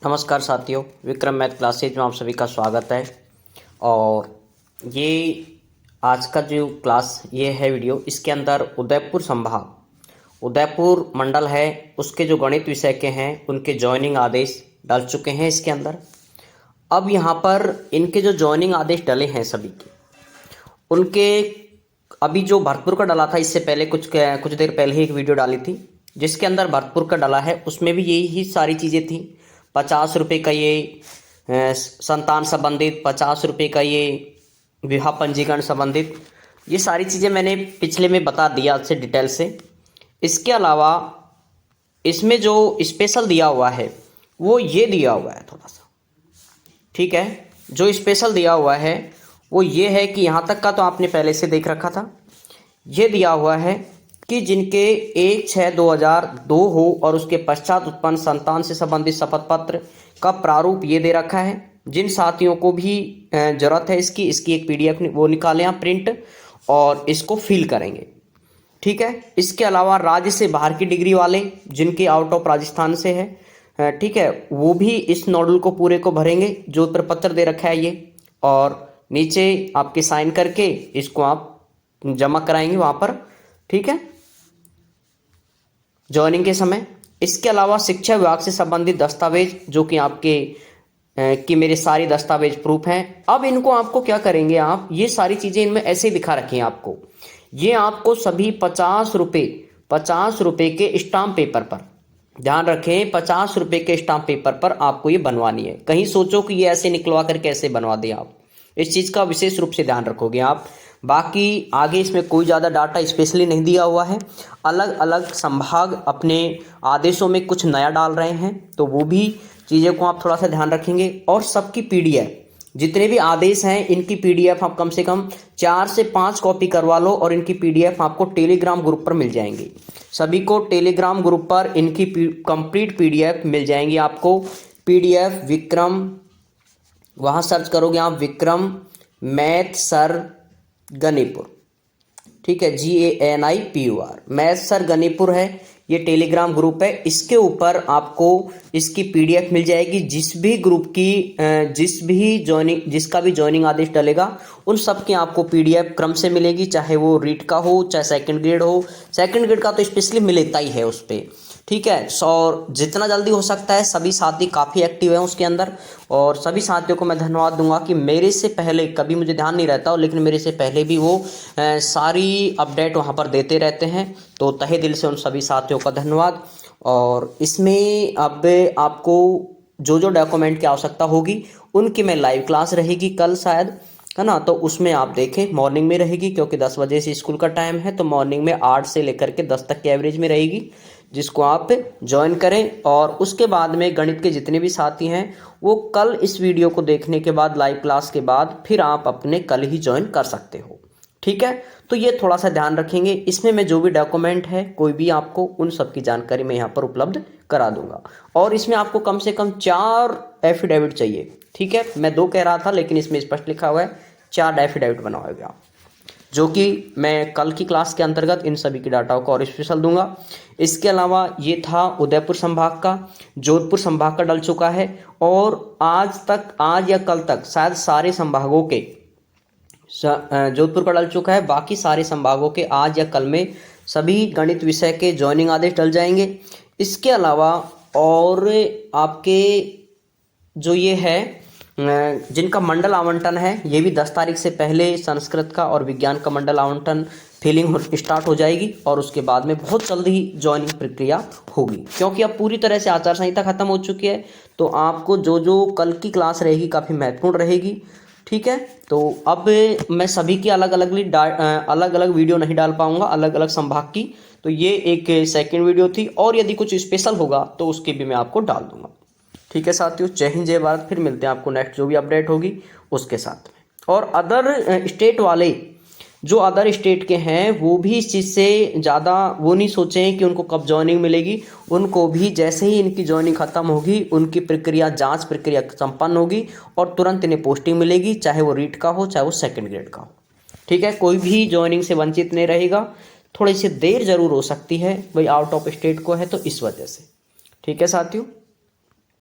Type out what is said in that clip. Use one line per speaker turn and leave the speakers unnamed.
नमस्कार साथियों, Vikram math classes में आप सभी का स्वागत है। और ये आज का जो क्लास ये है वीडियो, इसके अंदर उदयपुर संभाग उदयपुर मंडल है उसके जो गणित विषय के हैं उनके जॉइनिंग आदेश डल चुके हैं इसके अंदर। अब यहाँ पर इनके जो जॉइनिंग आदेश डले हैं सभी के, उनके अभी जो भरतपुर का डला था, इससे पहले कुछ देर पहले ही एक वीडियो डाली थी जिसके अंदर भरतपुर का डला है, उसमें भी यही ही सारी चीज़ें थी। 50 रुपये का ये संतान संबंधित, 50 रुपये का ये विवाह पंजीकरण संबंधित, ये सारी चीज़ें मैंने पिछले में बता दिया अच्छे डिटेल से। इसके अलावा इसमें जो स्पेशल दिया हुआ है वो ये दिया हुआ है थोड़ा सा, ठीक है। जो स्पेशल दिया हुआ है वो ये है कि यहाँ तक का तो आपने पहले से देख रखा था। ये दिया हुआ है कि जिनके 1/6/2002 हो और उसके पश्चात उत्पन्न संतान से संबंधित शपथ पत्र का प्रारूप ये दे रखा है। जिन साथियों को भी ज़रूरत है इसकी एक PDF वो निकालें आप प्रिंट और इसको फिल करेंगे, ठीक है। इसके अलावा राज्य से बाहर की डिग्री वाले जिनके आउट ऑफ राजस्थान से है, ठीक है, वो भी इस नोडल को पूरे को भरेंगे जो प्रपत्र दे रखा है ये, और नीचे आपके साइन करके इसको आप जमा कराएंगे वहाँ पर, ठीक है, ज्वाइनिंग के समय। इसके अलावा शिक्षा विभाग से संबंधित दस्तावेज जो कि आपके कि मेरे सारे दस्तावेज प्रूफ हैं। अब इनको आपको क्या करेंगे, आप ये सारी चीज़ें इनमें ऐसे दिखा रखी हैं आपको। ये आपको सभी 50 रुपये के स्टाम्प पेपर पर, ध्यान रखें, 50 रुपये के स्टाम्प पेपर पर आपको ये बनवानी है। कहीं सोचो कि ये ऐसे निकलवा कर कैसे बनवा दें आप, इस चीज़ का विशेष रूप से ध्यान रखोगे आप। बाकी आगे इसमें कोई ज़्यादा डाटा स्पेशली नहीं दिया हुआ है। अलग अलग संभाग अपने आदेशों में कुछ नया डाल रहे हैं, तो वो भी चीज़ों को आप थोड़ा सा ध्यान रखेंगे। और सबकी PDF, जितने भी आदेश हैं इनकी PDF आप कम से कम 4 से 5 कॉपी करवा लो, और इनकी PDF आपको टेलीग्राम ग्रुप पर मिल जाएंगी। सभी को टेलीग्राम ग्रुप पर इनकी कंप्लीट PDF मिल जाएंगी आपको। PDF विक्रम, वहाँ सर्च करोगे आप विक्रम मैथ सर गनीपुर, ठीक है, GANIPUR, मैथ सर गनीपुर है ये टेलीग्राम ग्रुप है। इसके ऊपर आपको इसकी PDF मिल जाएगी। जिस भी ग्रुप की जिसका भी ज्वाइनिंग आदेश डलेगा उन सब की आपको PDF क्रम से मिलेगी, चाहे वो रीट का हो चाहे सेकंड ग्रेड हो। सेकंड ग्रेड का तो स्पेशली मिलता ही है उस पर, ठीक है। और जितना जल्दी हो सकता है, सभी साथी काफ़ी एक्टिव हैं उसके अंदर, और सभी साथियों को मैं धन्यवाद दूंगा कि मेरे से पहले, कभी मुझे ध्यान नहीं रहता हो लेकिन मेरे से पहले भी वो सारी अपडेट वहाँ पर देते रहते हैं, तो तहे दिल से उन सभी साथियों का धन्यवाद। और इसमें अब आपको जो जो डॉक्यूमेंट की आवश्यकता होगी उनकी मैं लाइव क्लास रहेगी कल शायद, है ना, तो उसमें आप देखें मॉर्निंग में रहेगी, क्योंकि 10 बजे से स्कूल का टाइम है, तो मॉर्निंग में 8 से लेकर के 10 तक के एवरेज में रहेगी, जिसको आप ज्वाइन करें। और उसके बाद में गणित के जितने भी साथी हैं वो कल इस वीडियो को देखने के बाद, लाइव क्लास के बाद, फिर आप अपने कल ही ज्वाइन कर सकते हो, ठीक है। तो ये थोड़ा सा ध्यान रखेंगे। इसमें मैं जो भी डॉक्यूमेंट है कोई भी आपको उन सब की जानकारी मैं यहाँ पर उपलब्ध करा दूंगा। और इसमें आपको कम से कम 4 एफिडेविट चाहिए, ठीक है। मैं 2 कह रहा था लेकिन इसमें स्पष्ट लिखा हुआ है 4 एफिडेविट बनवाओगे आप, जो कि मैं कल की क्लास के अंतर्गत इन सभी की डाटा को और स्पेशल दूंगा। इसके अलावा ये था उदयपुर संभाग का। जोधपुर संभाग का डल चुका है, और आज या कल तक शायद सारे संभागों के, जोधपुर का डल चुका है, बाकी सारे संभागों के आज या कल में सभी गणित विषय के ज्वाइनिंग आदेश डल जाएंगे। इसके अलावा और आपके जो ये है जिनका मंडल आवंटन है, ये भी 10 तारीख से पहले संस्कृत का और विज्ञान का मंडल आवंटन फिलिंग स्टार्ट हो जाएगी, और उसके बाद में बहुत जल्दी ही ज्वाइनिंग प्रक्रिया होगी, क्योंकि अब पूरी तरह से आचार संहिता खत्म हो चुकी है। तो आपको जो जो कल की क्लास रहेगी काफ़ी महत्वपूर्ण रहेगी, ठीक है। तो अब मैं सभी की अलग अलग वीडियो नहीं डाल पाऊंगा, अलग अलग संभाग की, तो ये एक सेकंड वीडियो थी, और यदि कुछ स्पेशल होगा तो उसके भी मैं आपको डाल दूंगा, ठीक है साथियों। जय हिंद जय भारत। फिर मिलते हैं आपको नेक्स्ट जो भी अपडेट होगी उसके साथ में। और अदर स्टेट वाले, जो अदर स्टेट के हैं, वो भी इस चीज़ से ज़्यादा वो नहीं सोचें कि उनको कब ज्वाइनिंग मिलेगी। उनको भी जैसे ही इनकी ज्वाइनिंग खत्म होगी, उनकी जांच प्रक्रिया संपन्न होगी और तुरंत इन्हें पोस्टिंग मिलेगी, चाहे वो रीट का हो चाहे वो सेकंड ग्रेड का हो, ठीक है। कोई भी ज्वाइनिंग से वंचित नहीं रहेगा। थोड़ी सी देर जरूर हो सकती है भाई, आउट ऑफ स्टेट को है तो इस वजह से, ठीक है साथियों।